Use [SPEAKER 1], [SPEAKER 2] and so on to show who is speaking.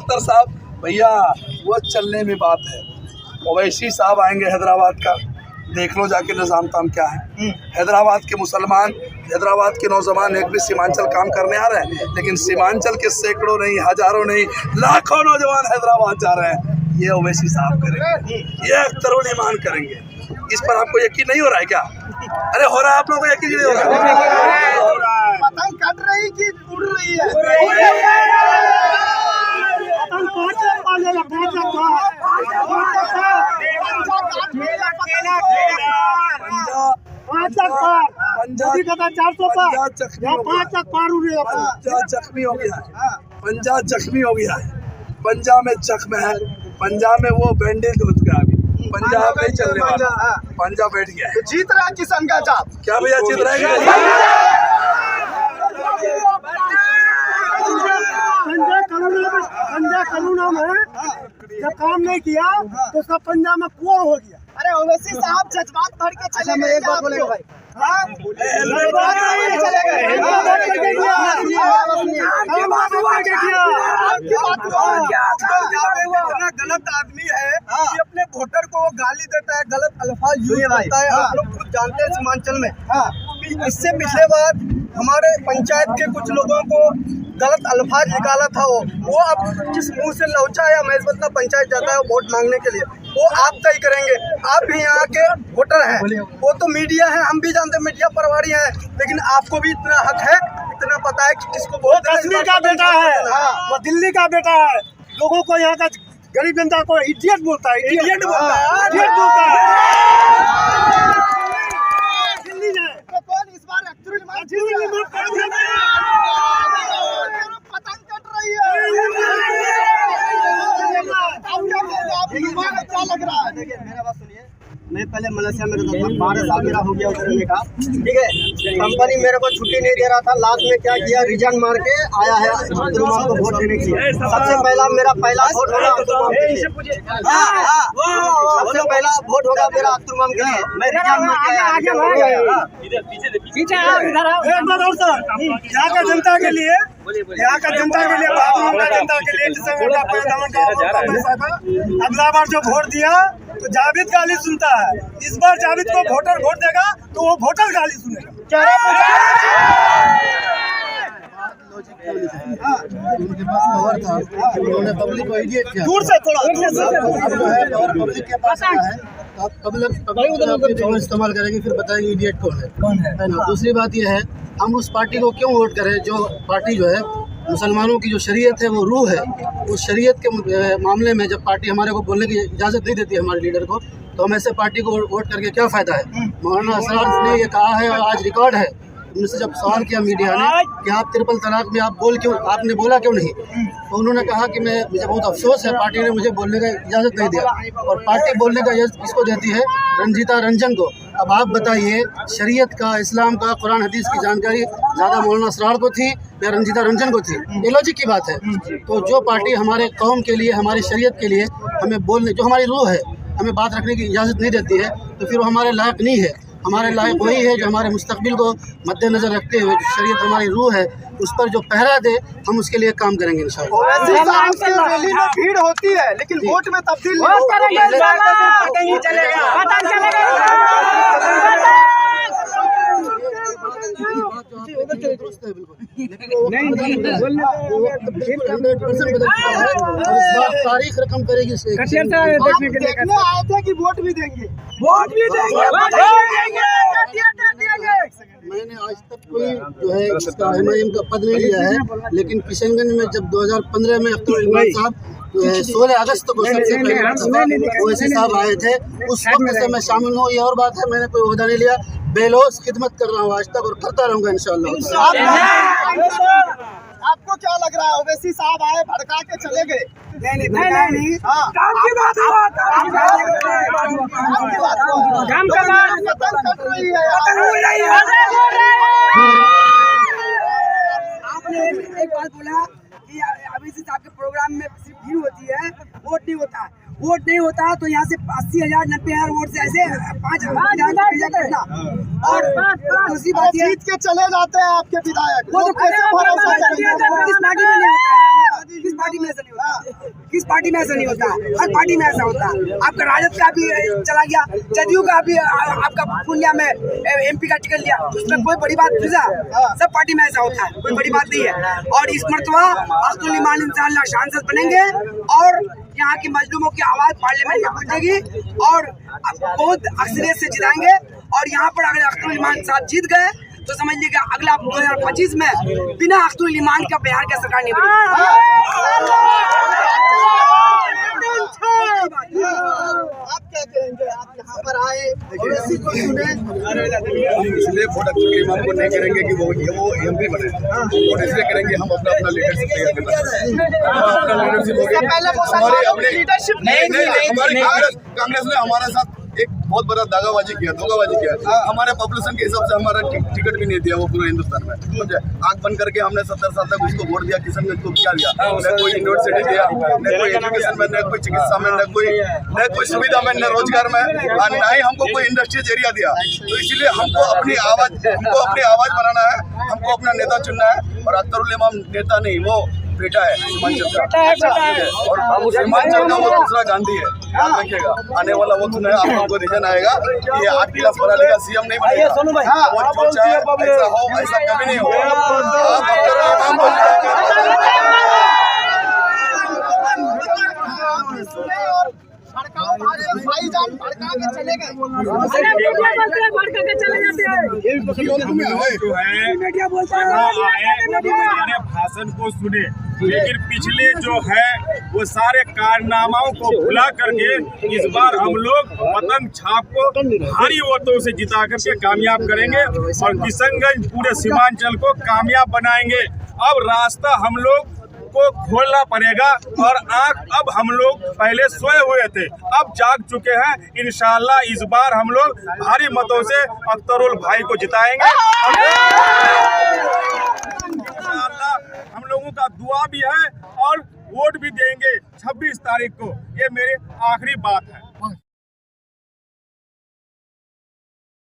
[SPEAKER 1] अख्तर साहब भैया वो चलने में बात है। ओवैसी साहब आएंगे हैदराबाद का, देख लो जाके निज़ाम ताम क्या है। हैदराबाद के मुसलमान, हैदराबाद के नौजवान एक भी सीमांचल काम करने आ रहे हैं, लेकिन सीमांचल के सैकड़ों नहीं, हजारों नहीं, लाखों नौजवान हैदराबाद जा रहे हैं। ये ओवैसी साहब करेंगे, ये अख्तर ईमान करेंगे। इस पर आपको यकीन नहीं हो रहा है क्या? अरे हो रहा है, आप लोगों को यकीन नहीं हो रहा है?
[SPEAKER 2] पतंग कट रही कि उड़ रही है?
[SPEAKER 1] जख्मी हो गया है, पंजा जख्मी हो गया है, पंजा में जख्म है, पंजा में वो बैंडेज हो चुका है। अभी पंजाब नहीं चलने वाला, पंजा बैठ गया है।
[SPEAKER 2] जीत रहा है किसान का चाप।
[SPEAKER 1] क्या भैया जीत रहेगा?
[SPEAKER 3] पंजा कानून में जब काम नहीं किया तो सब पंजाब में कुआं हो गया।
[SPEAKER 2] अरे ओवैसी साहब जज्बात भर के चले गए। एक बात बोलेगा भाई,
[SPEAKER 4] गलत आदमी है कि अपने वोटर को गाली देता है, गलत अल्फाज यूज करता है। आप लोग खुद जानते हैं सीमांचल में इससे पिछले बार हमारे पंचायत के कुछ लोगों को गलत अल्फाज निकाला था। वो अब किस मुंह से लौचा या महजबतना पंचायत जाता है वोट मांगने के लिए, वो आप तय करेंगे। आप भी यहाँ के वोटर हैं, वो तो मीडिया है, हम भी जानते हैं मीडिया प्रभारी हैं, लेकिन आपको भी इतना हक है, इतना पता है कि किसको वोट।
[SPEAKER 3] कश्मीर का बेटा है, वो दिल्ली का बेटा है, लोगों को यहाँ का गरीब जनता को इडियट बोलता है, इडियट बोलता है, इडियट बोलता है। दिल्ली जाए
[SPEAKER 2] तो कौन इस बार पतंग कट रही है? क्या लग रहा है?
[SPEAKER 4] देखिए मेरा बात सुनिए, मैं पहले मलेशिया में रहता था, 12 साल मेरा हो गया उधर रहने का, ठीक है। कंपनी मेरे को छुट्टी नहीं दे रहा था, लास्ट में क्या किया, रिजाइन मार के आया है अब्दुलरहमान को वोट देने के लिए। सबसे पहला मेरा पहला वोट होगा अब्दुलरहमान के लिए, सबसे पहला वोट होगा मेरा अब्दुलरहमान के लिए। मैं रिजाइन मार के आया।
[SPEAKER 3] यहाँ का जनता के लिए, यहाँ का जनता के लिए, जनता के लिए अगला बार जो वोट दिया तो जावेद गाली सुनता है, इस बार जावेद को वोटर वोट देगा तो वो वोटर गाली सुनेगा।
[SPEAKER 5] उनके पास पावर था, उन्होंने पब्लिक को इडियट किया।
[SPEAKER 3] दूर से थोड़ा
[SPEAKER 5] पावर पब्लिक के पास है, तो पब्लिक पावर इस्तेमाल करेंगे, फिर बताएंगे इडियट कौन है ना। दूसरी बात यह है, हम उस पार्टी को क्यों वोट करें जो पार्टी जो है मुसलमानों की जो शरीयत है वो रूह है, उस शरीयत के मामले में जब पार्टी हमारे को बोलने की इजाज़त नहीं देती है हमारे लीडर को, तो हम ऐसे पार्टी को वोट करके क्या फ़ायदा है। मौलाना असरार ने ये कहा है और आज रिकॉर्ड है, उनसे जब सवाल किया मीडिया ने कि आप ट्रिपल तलाक में आपने बोला क्यों नहीं, तो उन्होंने कहा कि मुझे बहुत अफसोस है, पार्टी ने मुझे बोलने का इजाज़त नहीं दिया। और पार्टी बोलने का इजाज़त किसको देती है? रंजीता रंजन को। अब आप बताइए, शरीयत का, इस्लाम का, कुरान हदीस की जानकारी ज़्यादा मौलाना असरार को थी या रंजीता रंजन को थी? ये लॉजिक की बात है। तो जो पार्टी हमारे कौम के लिए, हमारी शरीयत के लिए हमें बोलने, जो हमारी रूह है, हमें बात रखने की इजाज़त नहीं देती है, तो फिर वो हमारे लायक नहीं है। हमारे लायक वही है जो हमारे मुस्तकबिल को मद्देनजर रखते हुए, जो शरीयत हमारी रूह है, उस पर जो पहरा दे, हम उसके लिए काम करेंगे इंशाअल्लाह।
[SPEAKER 2] रैली में भीड़ होती है लेकिन वोट में तब्दील
[SPEAKER 5] तारीख रकम करेगी।
[SPEAKER 2] देखने आए थे कि वोट भी देंगे,
[SPEAKER 5] मैंने आज तक कोई जो है इसका MIM का पद नहीं लिया है, लेकिन किशनगंज में जब 2015 में अख्तर साहब 16 अगस्त को सबसे पहले ओवैसी साहब आए थे, उस वक्त से मैं शामिल हूँ। ये और बात है, मैंने कोई ओहदा नहीं लिया, बेलौस खिदमत कर रहा हूँ आज तक और करता रहूँगा इंशाअल्लाह।
[SPEAKER 2] आपको क्या लग रहा है? ओवैसी साहब आए, भड़का के चले गए।
[SPEAKER 3] नहीं,
[SPEAKER 2] काम की बात
[SPEAKER 4] आपने एक बात बोला कि ओवैसी साहब के प्रोग्राम में सिर्फ भीड़ होती है, वोट नहीं होता। वोट नहीं होता तो यहाँ से 80,000 90,000 वोट से ऐसे 5,000 करना। और दूसरी बात जीत
[SPEAKER 2] के चले जाते हैं आपके विधायक,
[SPEAKER 4] वो तो कैसे भरोसा करेंगे? किस पार्टी में नहीं होता है, किस
[SPEAKER 2] किस पार्टी में ऐसा नहीं होता? किस पार्टी में ऐसा नहीं होता? हर पार्टी में ऐसा होता है। आपका राजद का भी चला गया, जदयू का भी आपका पूर्णिया में MP का टिकट लिया, उसमें कोई बड़ी बात नहीं। सब पार्टी में ऐसा होता है, कोई बड़ी बात नहीं है। और इस मर्तबा अख्तरुल ईमान इंशाअल्लाह सांसद बनेंगे और यहाँ की मजलूमों की आवाज पार्लियामेंट में पहुंचेगी और बहुत अक्सरियत से जिताएंगे। और यहाँ पर अगर अख्तरुल ईमान साहब जीत गए तो समझ लीजिएगा अगला 2025 में बिना अख्तरुल ईमान का बिहार का सरकार नहीं बनेगी।
[SPEAKER 4] आप क्या कहेंगे? आप यहाँ पर आए और इसी को सुने।
[SPEAKER 6] हम इसलिए वोट अख्तरुल ईमान को नहीं करेंगे कि वो MP बने, वोट इसलिए करेंगे हम अपना लीडरशिप तैयार करना चाहते हैं। अपना लीडरशिप हो गया हमारे अपने
[SPEAKER 4] लीडरशिप
[SPEAKER 6] हमारी कांग्रेस ने हमारे साथ एक बहुत बड़ा धोखाबाजी किया। हमारे पॉपुलेशन के हिसाब से हमारा टिकट भी नहीं दिया वो पूरे हिंदुस्तान में। मुझे आंख बंद करके हमने 70 साल तक उसको वोट दिया। किशनगंज को क्या दिया? न कोई यूनिवर्सिटी दिया, न कोई एजुकेशन में, न कोई चिकित्सा में, न कोई सुविधा में, न रोजगार में, और न ही हमको कोई इंडस्ट्रियल एरिया दिया। तो इसीलिए हमको अपनी आवाज बनाना है, हमको अपना नेता चुनना है। और अख्तरुल ईमान नेता नहीं, वो बेटा है सीमांचल का, और सीमांचल का वो दूसरा गांधी है। याद रखिएगा, आने वाला वक्त में आप लोगों को रीजन आएगा कि ये 8 क्लास पढ़ा लिखा CM नहीं बनेगा। वो जो चाहे ऐसा हो, ऐसा कभी नहीं होगा। आप अख्तरुल ईमान
[SPEAKER 4] भाईजान भड़का के चले गए।
[SPEAKER 7] हमारे भाषण को सुने, लेकिन पिछले जो है वो सारे कारनामाओं को भुला करके इस बार हम लोग पतंग छाप को भारी वोटों से जिता करके कामयाब करेंगे और किशनगंज पूरे सीमांचल को कामयाब बनाएंगे। अब रास्ता हम लोग को खोलना पड़ेगा और आंख अब हम लोग पहले सोए हुए थे, अब जाग चुके हैं। इंशाअल्लाह इस बार हम लोग भारी मतों से अख्तरुल भाई को जिताएंगे। इंशाअल्लाह हम लोगों का दुआ भी है और वोट भी देंगे 26 तारीख को। ये मेरी आखिरी बात है।